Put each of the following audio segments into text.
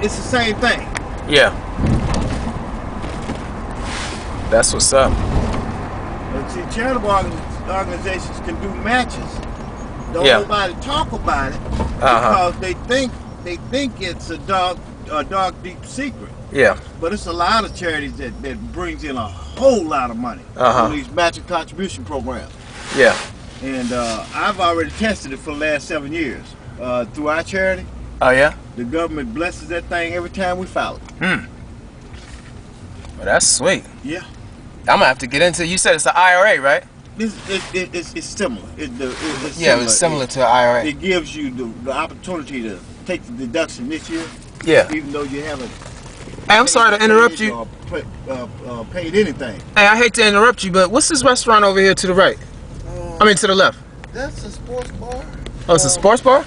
it's the same thing. Yeah. That's what's up. But see, charitable organizations can do matches. Don't nobody talk about it because they think it's a dark, deep secret. Yeah. But it's a lot of charities that brings in a whole lot of money on these matching contribution programs. Yeah. And I've already tested it for the last 7 years through our charity. Oh yeah. The government blesses that thing every time we file it. Well, that's sweet. Yeah. I'm gonna have to get into. You said it's an IRA, right? It's similar. It's similar to an IRA. It gives you the opportunity to take the deduction this year. Yeah. Even though you haven't. Hey, I'm sorry to interrupt you. Or paid anything. Hey, I hate to interrupt you, but what's this restaurant over here to the right? I mean, to the left. That's a sports bar. Oh, it's a sports bar?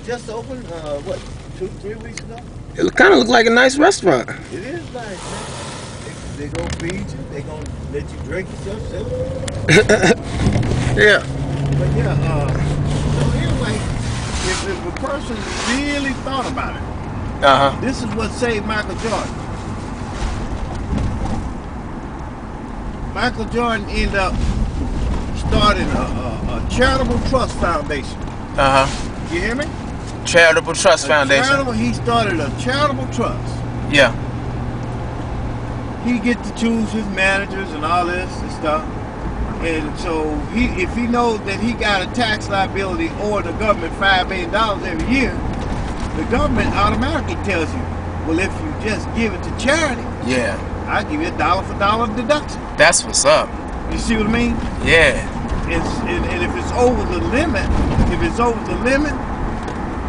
Just opened, 2-3 weeks ago? It kind of looked like a nice restaurant. It is nice, man. They gonna feed you. They gonna let you drink yourself. Yeah. But yeah, so anyway, if a person really thought about it, this is what saved Michael Jordan. Michael Jordan ended up starting a charitable trust foundation. You hear me? Charitable Trust Foundation. He started a charitable trust. Yeah. He get to choose his managers and all this and stuff. And so if he knows that he got a tax liability or the government $5 million every year, the government automatically tells you, well, if you just give it to charity, I'll give you a dollar for dollar deduction. That's what's up. You see what I mean? Yeah. And if it's over the limit,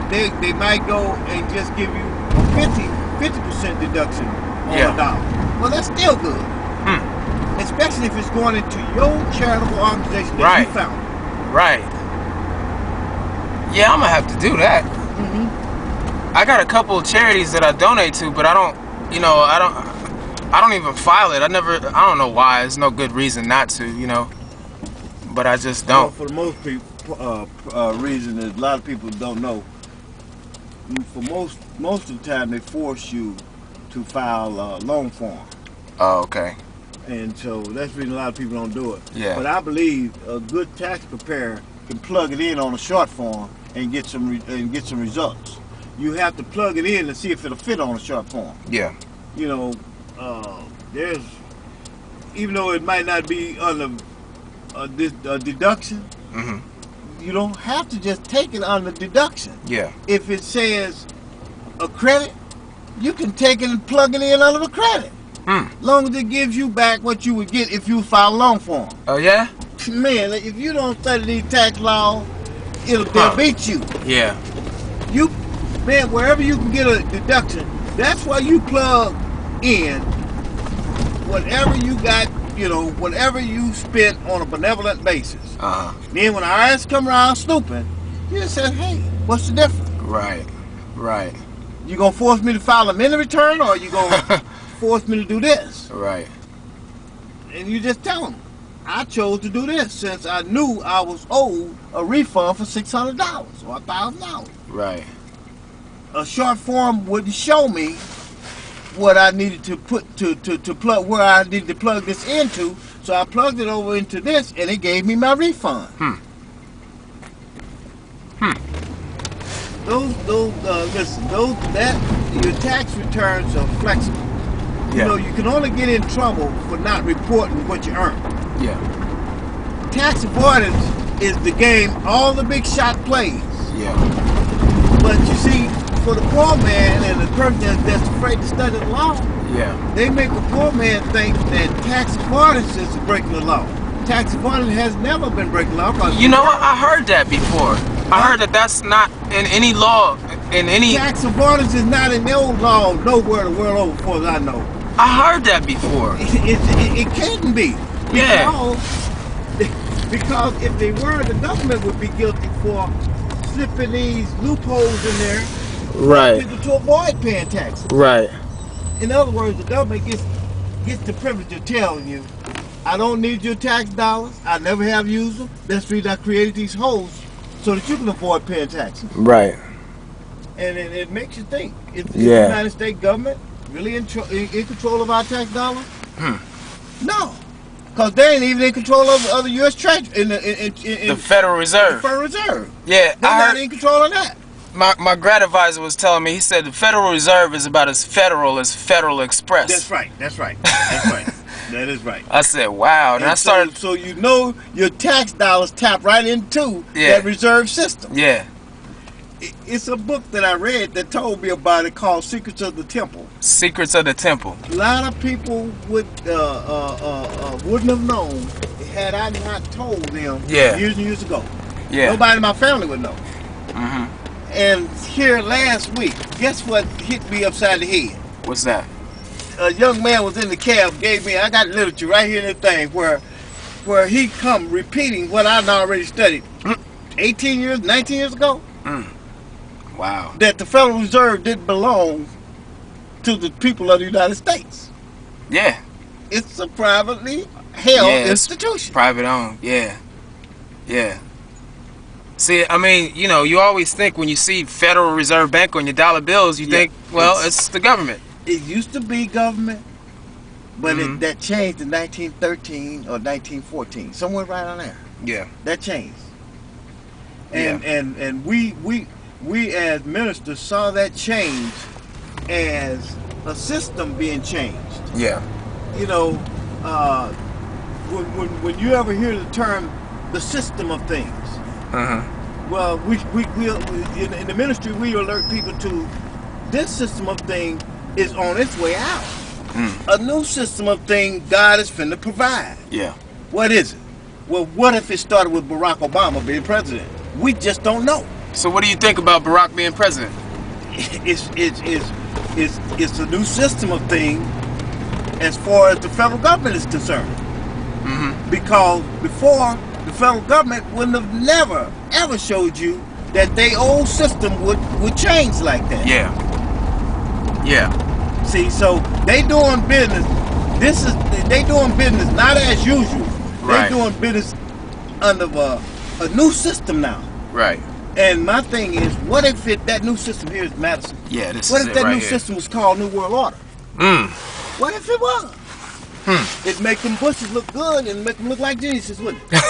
they might go and just give you a 50% deduction on a dollar. Well, that's still good. Especially if it's going into your charitable organization that you found. Right. Yeah, I'm gonna have to do that. I got a couple of charities that I donate to, but I don't even file it. I don't know why. There's no good reason not to, but I just don't. Well, for the most people, reason is a lot of people don't know. For most of the time, they force you to file a loan form. Oh, okay. And so that's the reason a lot of people don't do it. Yeah. But I believe a good tax preparer can plug it in on a short form and get some results. You have to plug it in to see if it'll fit on a short form. Yeah. There's, even though it might not be under a deduction, you don't have to just take it under deduction. Yeah. If it says a credit, you can take it and plug it in under the credit. Long as it gives you back what you would get if you file a loan form. Oh yeah? Man, if you don't study these tax laws, they'll beat you. Yeah. Man, wherever you can get a deduction, that's why you plug in whatever you got, whatever you spent on a benevolent basis. Then when the IRS come around snooping, you just say, hey, what's the difference? Right. You gonna force me to file a mini return, or you gonna force me to do this? Right. And you just tell them, I chose to do this since I knew I was owed a refund for $600 or $1,000. Right. A short form wouldn't show me what I needed to put to plug, where I needed to plug this into, so I plugged it over into this, and it gave me my refund. Your tax returns are flexible. You can only get in trouble for not reporting what you earn. Yeah. Tax avoidance is the game all the big shot plays. Yeah. But you see, for the poor man and the person that's afraid to study the law, they make the poor man think that tax avoidance is breaking the law. Tax avoidance has never been breaking the law. You know what? I heard that before. I heard that that's not in any law, Tax avoidance is not in no law nowhere the world over, as far as I know. I heard that before. It couldn't be. Because if they were, the government would be guilty for slipping these loopholes in there. Right. People to avoid paying taxes. Right. In other words, the government gets the privilege of telling you, I don't need your tax dollars. I never have used them. That's the reason I created these holes so that you can avoid paying taxes. Right. And it makes you think. Is the Yeah. United States government really in control of our tax dollars? No. Because they ain't even in control of the U.S. Treasury. The Federal Reserve. The Federal Reserve. Yeah, They're I not heard. in control of that. My grad advisor was telling me, he said the Federal Reserve is about as federal as Federal Express. That's right. That's right. That's right. That is right. I said, wow. And I started. So you know your tax dollars tap right into that reserve system. Yeah. It's a book that I read that told me about it called Secrets of the Temple. Secrets of the Temple. A lot of people wouldn't have known had I not told them years and years ago. Yeah. Nobody in my family would know. And here last week, guess what hit me upside the head? What's that? A young man was in the cab, I got literature right here in the thing where he come repeating what I'd already studied 18 years, 19 years ago. Wow. That the Federal Reserve didn't belong to the people of the United States. Yeah. It's a privately held institution. Private owned. Yeah. Yeah. See, I mean, you know, you always think when you see Federal Reserve Bank on your dollar bills, you think, well, it's the government. It used to be government, but that changed in 1913 or 1914, somewhere right on there. Yeah. That changed. And we as ministers saw that change as a system being changed. Yeah. You know, when you ever hear the term the system of things, well, we in the ministry we alert people to this system of thing is on its way out. A new system of thing God is finna provide. Yeah. What is it? Well, what if it started with Barack Obama being president? We just don't know. So what do you think about Barack being president? It's a new system of thing as far as the federal government is concerned. Because before, the federal government wouldn't have never ever showed you that their old system would change like that. Yeah. Yeah. See, so they doing business. They doing business not as usual. They doing business under a new system now. Right. And my thing is, what if that new system here is Madison? Yeah, this what is if it that right new here. system was called New World Order? What if it was? It'd make them bushes look good and make them look like Jesus, wouldn't it?